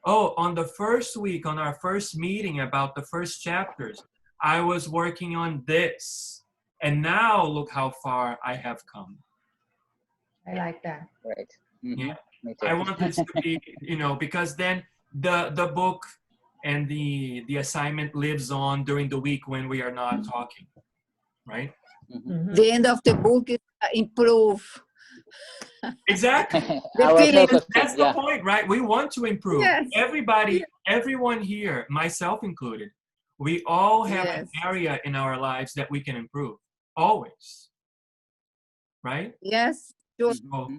oh, on the first week, on our first meeting about the first chapters, I was working on this. And now look how far I have come. I like that. Right. Yeah. I want this to be, because then the book and the assignment lives on during the week when we are not talking, right? The end of the book is improve. Exactly. That's the point, right? We want to improve. Yes. Everyone here, myself included, we all have an area in our lives that we can improve, always, right? Yes, sure. So,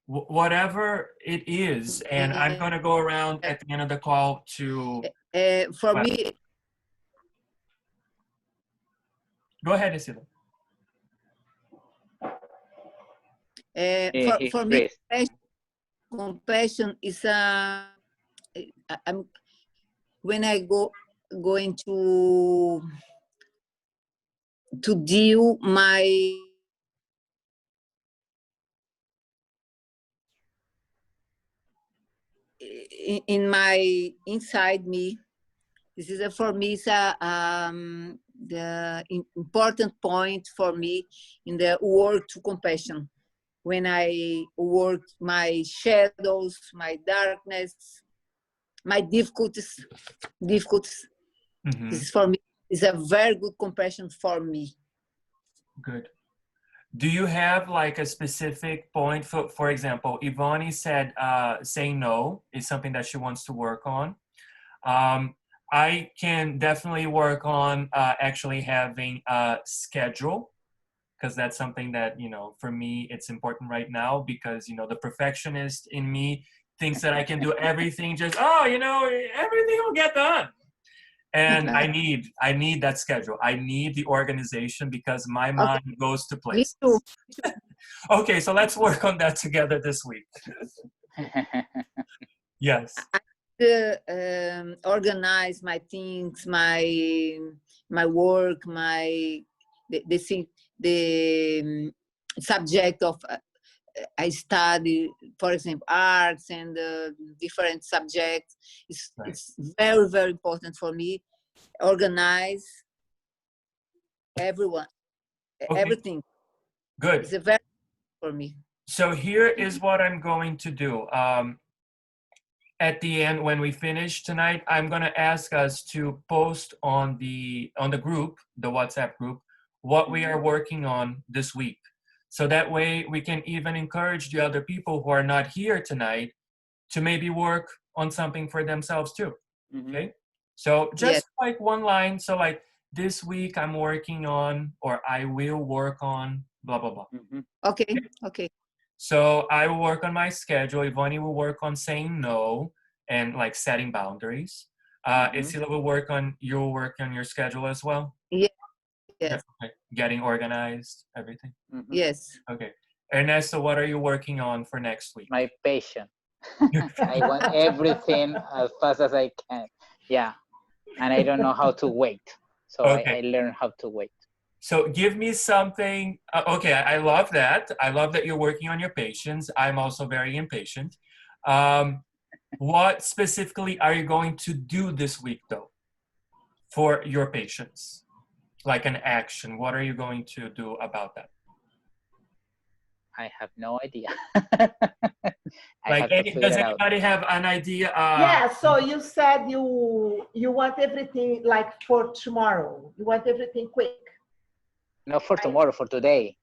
whatever it is, and I'm going to go around at the end of the call to... for me... Go ahead, Isidro. For me, compassion is when I going to deal in my inside me. This is for me is the important point for me in the work to compassion. When I work my shadows, my darkness, my difficulties, this is for me is a very good compassion for me. Good. Do you have like a specific point? For example, Ivani said saying no is something that she wants to work on. I can definitely work on actually having a schedule, because that's something that, for me, it's important right now, because, the perfectionist in me thinks that I can do everything just, everything will get done. And I need that schedule. I need the organization, because my mind goes to places. Me too. Okay, so let's work on that together this week. Yes. Organize my things, my work, the subject of I study, for example, arts and different subjects. It's very, very important for me. Organize everyone, everything. Good. It's a very for me. So here is what I'm going to do. At the end, when we finish tonight, I'm going to ask us to post on the group, the WhatsApp group, what we are working on this week. So that way we can even encourage the other people who are not here tonight to maybe work on something for themselves too. Okay. So just like one line. So like this week I'm working on, or I will work on blah, blah, blah. Okay. So I will work on my schedule. Ivani will work on saying no and like setting boundaries. Isila will work on your schedule as well? Yes. Okay. Getting organized, everything? Yes. Okay. Ernesto, what are you working on for next week? My patience. I want everything as fast as I can. Yeah. And I don't know how to wait. So Okay. I learned how to wait. So give me something. Okay, I love that. I love that you're working on your patience. I'm also very impatient. What specifically are you going to do this week, though, for your patience? Like an action. What are you going to do about that? I have no idea. Like, does anybody have an idea? Yeah, so you said you want everything like for tomorrow. You want everything quick. Not for tomorrow, for today.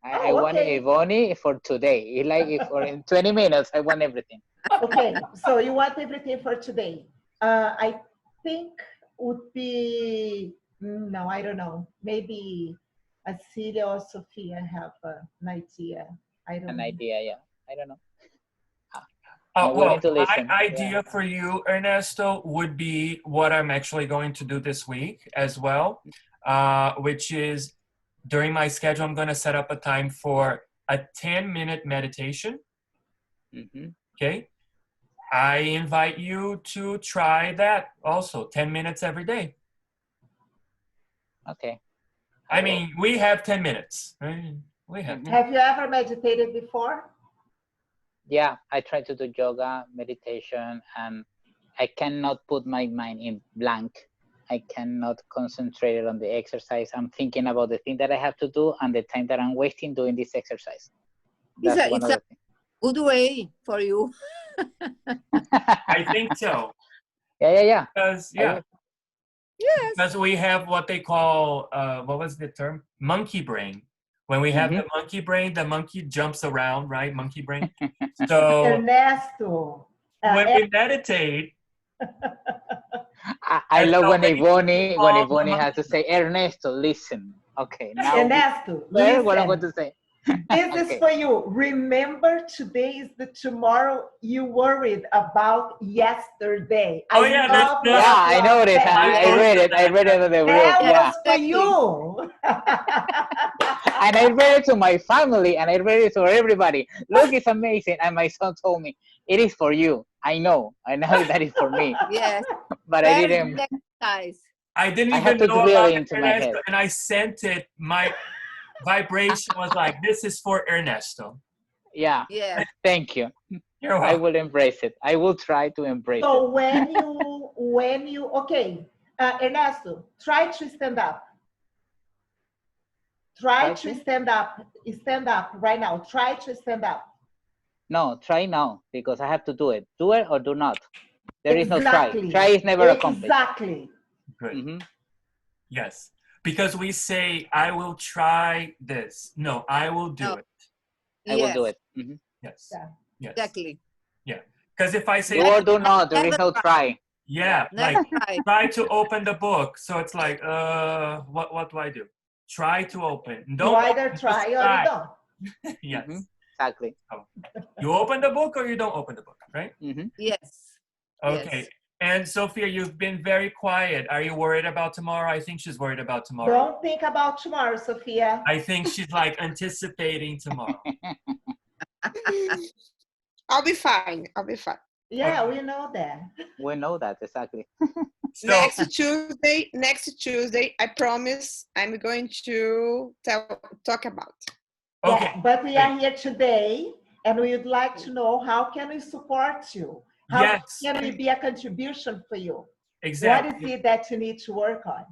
I want Ivoni for today. Like for in 20 minutes, I want everything. Okay, so you want everything for today. I think would be, no, I don't know. Maybe Celia or Sophia have an idea. I don't know. Idea, yeah. I don't know. Well, my idea for you, Ernesto, would be what I'm actually going to do this week as well, which is during my schedule, I'm going to set up a time for a 10-minute meditation. Okay. I invite you to try that also, 10 minutes every day. Okay. I mean, we have 10 minutes. We have. Have you ever meditated before? Yeah, I try to do yoga, meditation, and I cannot put my mind in blank. I cannot concentrate on the exercise. I'm thinking about the thing that I have to do and the time that I'm wasting doing this exercise. That's it's a good way for you. I think so. Yeah. Because, Yes. Because we have what they call, what was the term? Monkey brain. When we have the monkey brain, the monkey jumps around, right? Monkey brain. So Ernesto. When we meditate. I love when Ivoni has to say, Ernesto, listen. Okay, now Ernesto, listen. What I'm going to say. This is for you. Remember, today is the tomorrow you worried about yesterday. I know this. I read it. I read it in the group. That yeah. was for you. And I read it to my family, and I read it to everybody. Look, it's amazing. And my son told me, it is for you. I know that is for me. Yes. But I didn't. I didn't I had even to know drill about it into it, my head. And I sent it. My vibration was like, this is for Ernesto. Yeah. Thank you. You're welcome. I will embrace it. I will try to embrace it. So when you, okay, Ernesto, try to stand up. Try to stand up. Stand up right now. Try to stand up. No, try now, because I have to do it. Do it or do not. There is no try. Try is never accomplished. Exactly. Good. Yes. Because we say, I will try this. No, I will do it. I will do it. Yes. Yeah. Yes. Exactly. Yeah. Because if I say do or do not, there is no try. Yeah. Like try to open the book. So it's like, what do I do? Try to open. Don't you either try or you don't. Yes. Exactly. Oh. You open the book or you don't open the book, right? Yes. Okay. Yes. And Sophia, you've been very quiet. Are you worried about tomorrow? I think she's worried about tomorrow. Don't think about tomorrow, Sophia. I think she's like anticipating tomorrow. I'll be fine. I'll be fine. Yeah, we know that. We know that, exactly. So, next Tuesday, I promise I'm going to talk about. Okay. Yeah, but we are here today and we would like to know how can we support you? How can we be a contribution for you? Exactly. What is it that you need to work on?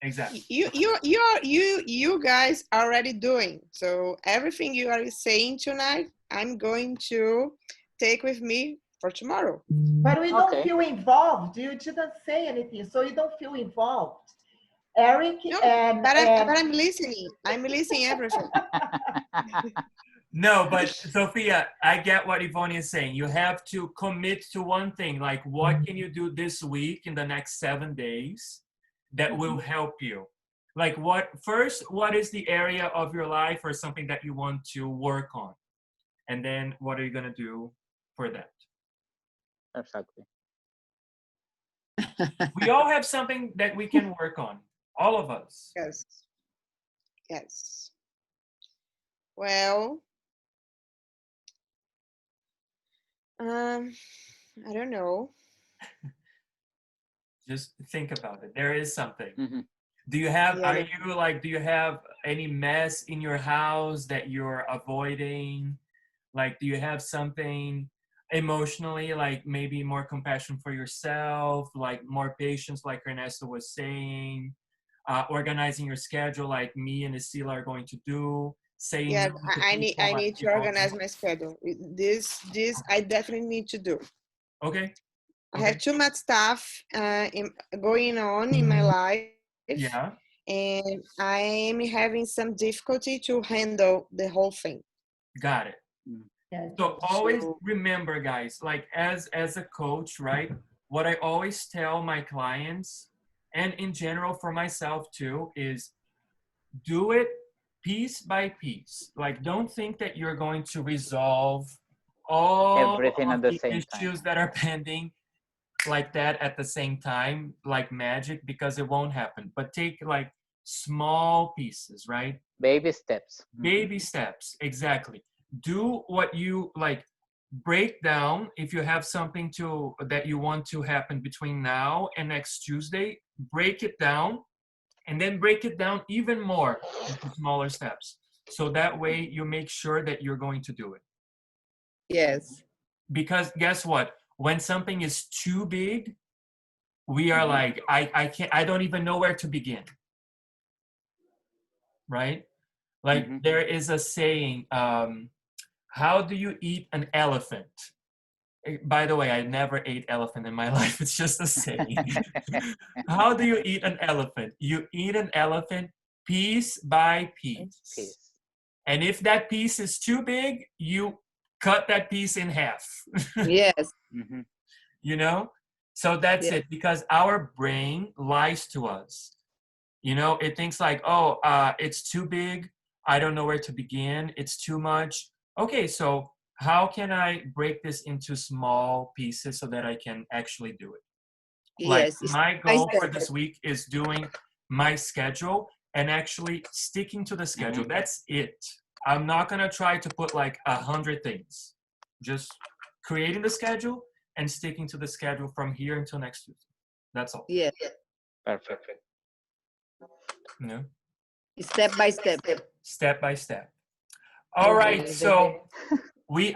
Exactly. You guys are already doing. So everything you are saying tonight, I'm going to take with me for tomorrow. But we don't feel involved. You didn't say anything, so you don't feel involved. Eric but I'm listening. I'm listening everything. No, but Sophia, I get what Ivoni is saying. You have to commit to one thing. Like, what can you do this week in the next 7 days that will help you? Like, what is the area of your life or something that you want to work on? And then what are you going to do for that? Exactly. We all have something that we can work on. All of us. Yes. Yes. Well, I don't know. Just think about it. There is something. Mm-hmm. Do you have, Yeah, do you have any mess in your house that you're avoiding? Like, do you have something emotionally, like maybe more compassion for yourself, like more patience, like Ernesto was saying, organizing your schedule, like me and Isila are going to do, saying yeah, no to I need people, like to people. organize my schedule. This I definitely need to do. Okay. I Okay. have too much stuff going on in my life, Yeah. and I'm having some difficulty to handle the whole thing. Got it. Yeah. So always So, remember, guys, like as a coach, right? What I always tell my clients, and in general for myself too, is do it piece by piece. Like, don't think that you're going to resolve all Everything of at the the same time. issues that are pending like that at the same time, like magic, because it won't happen. But take like small pieces, right? Baby steps. Baby steps, exactly. Do what you like. Break down if you have something to that you want to happen between now and next Tuesday. Break it down, and then break it down even more into smaller steps. So that way you make sure that you're going to do it. Yes. Because guess what? When something is too big, we are like, I can't, I don't even know where to begin. Right? Like there is a saying, how do you eat an elephant? By the way, I never ate elephant in my life. It's just a saying. How do you eat an elephant? You eat an elephant piece by piece. Peace. And if that piece is too big, you cut that piece in half. Yes. Mm-hmm. You know? So that's Yeah. it, because our brain lies to us. You know, it thinks like, oh, it's too big. I don't know where to begin. It's too much. Okay, so how can I break this into small pieces so that I can actually do it? Like Yes. my I goal for said, this week is doing my schedule and actually sticking to the schedule. That's it. I'm not gonna try to put like 100 things. Just creating the schedule and sticking to the schedule from here until next Tuesday. That's all. yes. Perfect. You know? Step by step. Step by step. All right, so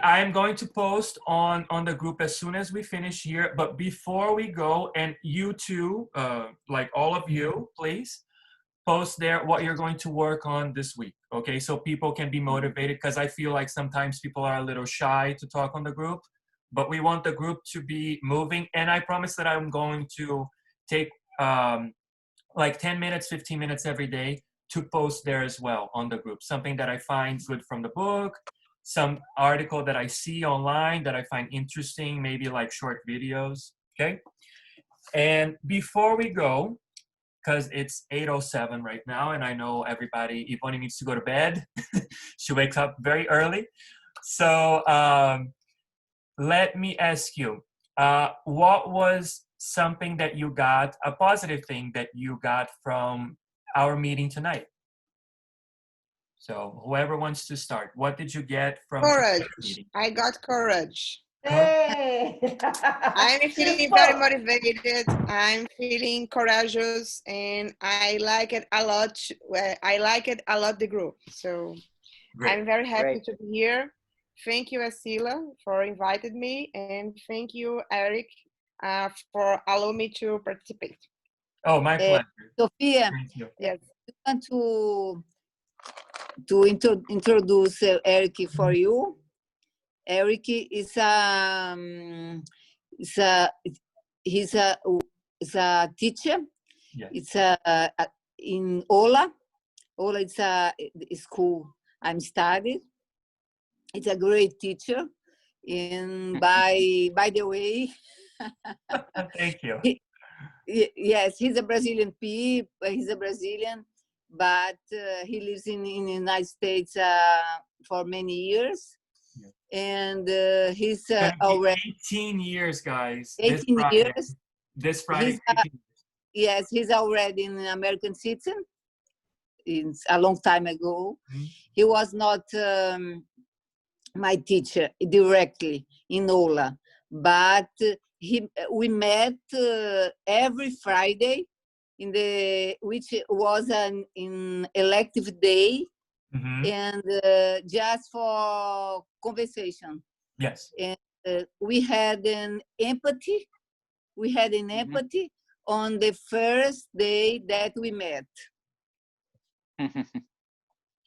I am going to post on the group as soon as we finish here. But before we go, and you too, like all of you, please post there what you're going to work on this week. Okay, so people can be motivated, because I feel like sometimes people are a little shy to talk on the group, but we want the group to be moving. And I promise that I'm going to take like 10 minutes, 15 minutes every day to post there as well on the group. Something that I find good from the book, some article that I see online that I find interesting, maybe like short videos, okay? And before we go, because it's 8:07 right now, and I know everybody, Ivone needs to go to bed. She wakes up very early. So let me ask you, what was something that you got, a positive thing that you got from our meeting tonight? So whoever wants to start, what did you get from courage. tonight's meeting? I got courage. Hey! I'm She feeling very spoke. motivated. I'm feeling courageous, and I like it a lot. I like it a lot, the group. So Great. I'm very happy Great. to be here. Thank you, Asila, for inviting me, and thank you, Eric, for allowing me to participate. Oh, my pleasure. Sophia, Thank you. Yes. I want to introduce Eric for you. Eric is he's a teacher. Yes. It's in Ola. Ola is a school I'm studied. It's a great teacher. And by the way, Thank you. yes, he's a Brazilian he's a Brazilian, but he lives in the United States for many years. And he's It's gonna be already 18 years, guys. 18 years. This Friday. Yes, he's already an American citizen. It's a long time ago. Mhm. He was not my teacher directly in NOLA, but we met every Friday which was an elective day, Mhm. and just for conversation. Yes. And we had an empathy. We had an Mhm. empathy on the first day that we met.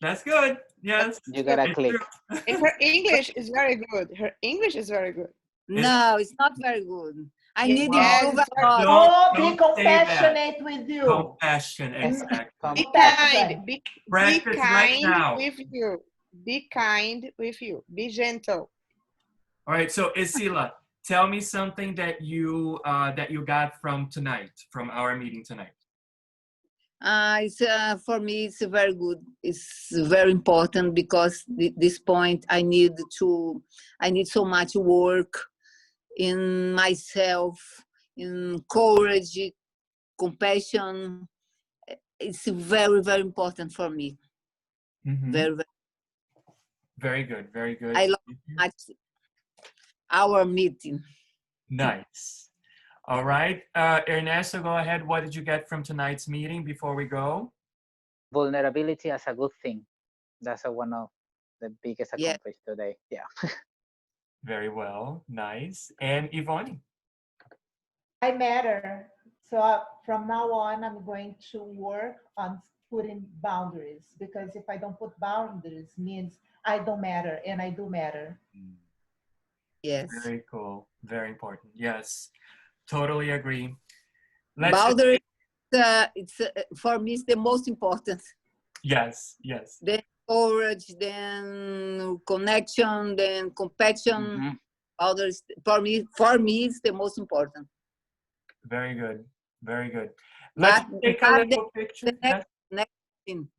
That's good. Yes. You got a It's click. true. And her English is very good. Her English is very good. No, it's not very good. I Yes, need to yes, improve it's a very lot. Oh, be Don't say that. compassionate with you. Compassion, Yes. exactly. Be Compassion. kind. Be Practice right kind now. with you. Be kind with you. Be gentle. All right, so Isila, tell me something that you got from tonight, from our meeting tonight. For me, it's very good. It's very important because this point I need so much work in myself, in courage, compassion. It's very, very important for me. Mhm. Very, very. Very good, very good. I love much our meeting. Nice. All right, Ernesto, go ahead. What did you get from tonight's meeting before we go? Vulnerability as a good thing. That's one of the biggest Yeah. accomplishments today. Yeah. Very well, nice. And Yvonne? I matter. So from now on, I'm going to work on putting boundaries, because if I don't put boundaries, means I don't matter, and I do matter. Yes. Very cool, very important. Yes, totally agree. Let's Boundary. It's for me, it's the most important. Yes, yes. Then courage, then connection, then compassion. Mhm. Others, for me, it's the most important. Very good, very good. Let's But take a little picture. the next meeting.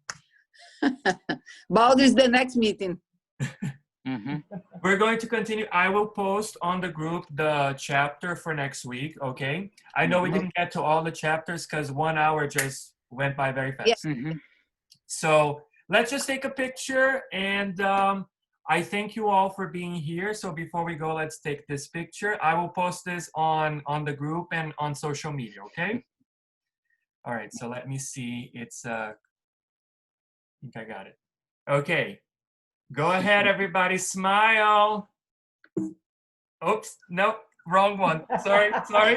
Boundary is the next meeting. Mhm. We're going to continue. I will post on the group the chapter for next week, okay? I know we Mhm. didn't get to all the chapters because 1 hour just went by very fast. Yeah. Mhm. So let's just take a picture, and I thank you all for being here. So before we go, let's take this picture. I will post this on the group and on social media, okay? All right, so let me see. It's, I think I got it. Okay, go ahead, everybody, smile. Oops, nope, wrong one. Sorry, sorry.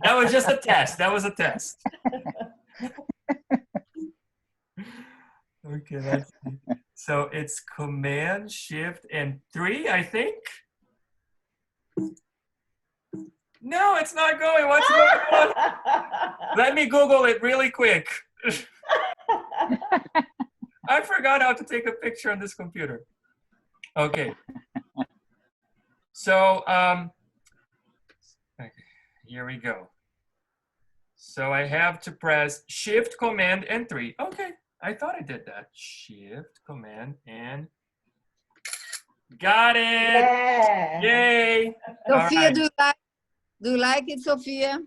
That was just a test. That was a test. Okay, let's see. So it's Command, Shift, and 3, I think. No, it's not going. What's going on? Let me Google it really quick. I forgot how to take a picture on this computer. Okay. So, okay, here we go. So I have to press Shift, Command, and 3. Okay, I thought I did that. Shift, Command, and got it. Yeah. Yay. All Sophia, right. do you like it, Sophia?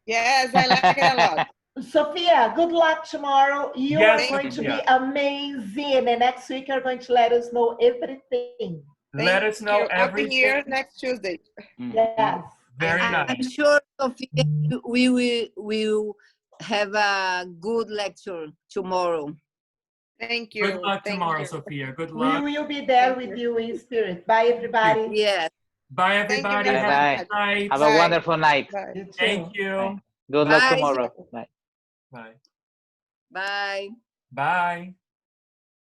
Yes, I like it a lot. Sophia, good luck tomorrow. You Yes, are going to be Sophia. amazing. And next week, you're going to let us know everything. Let us know Thank you. I'll be everything. here next Tuesday. Yes. Very I'm nice. sure, Sophia, we will have a good lecture tomorrow. Thank you. Good luck Thank tomorrow, you. Sophia. Good We luck. will be there Thank with you. you in spirit. Bye, everybody. Yes. Bye, Thank you everybody. very Have a Bye-bye. good night. Have a Bye. wonderful night. Bye. You too. Thank you. Bye. Good luck Bye. tomorrow. Bye. Bye. Bye. Bye.